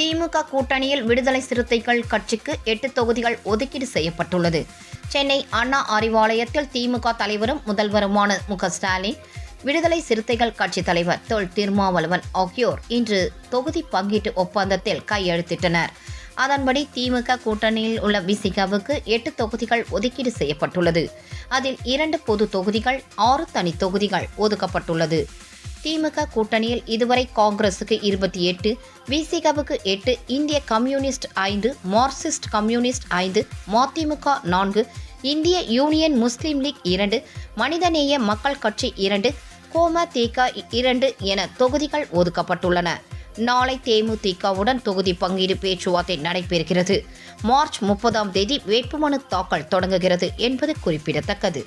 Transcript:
திமுக கூட்டணியில் விடுதலை சிறுத்தைகள் கட்சிக்கு 8 தொகுதிகள் ஒதுக்கீடு செய்யப்பட்டுள்ளது. சென்னை அண்ணா அறிவாலயத்தில் திமுக தலைவரும் முதல்வருமான மு.க.ஸ்டாலின், விடுதலை சிறுத்தைகள் கட்சித் தலைவர் தொல் திருமாவளவன் ஆகியோர் இன்று தொகுதி பங்கீட்டு ஒப்பந்தத்தில் கையெழுத்திட்டனர். அதன்படி திமுக கூட்டணியில் உள்ள விசிகாவுக்கு 8 தொகுதிகள் ஒதுக்கீடு செய்யப்பட்டுள்ளது. அதில் 2 பொது தொகுதிகள், 6 தனி தொகுதிகள் ஒதுக்கப்பட்டுள்ளது. திமுக கூட்டணியில் இதுவரை காங்கிரசுக்கு 28, விசிகாவுக்கு 8, இந்திய கம்யூனிஸ்ட் 5, மார்க்சிஸ்ட் கம்யூனிஸ்ட் 5, மதிமுக 4, இந்திய யூனியன் முஸ்லீம் லீக் 2, மனிதநேய மக்கள் கட்சி 2, கோமதிக 2 என தொகுதிகள் ஒதுக்கப்பட்டுள்ளன. நாளை தேமுதிகவுடன் தொகுதி பங்கீடு பேச்சுவார்த்தை நடைபெறுகிறது. மார்ச் 30ஆம் தேதி வேட்புமனு தாக்கல் தொடங்குகிறது என்பது குறிப்பிடத்தக்கது.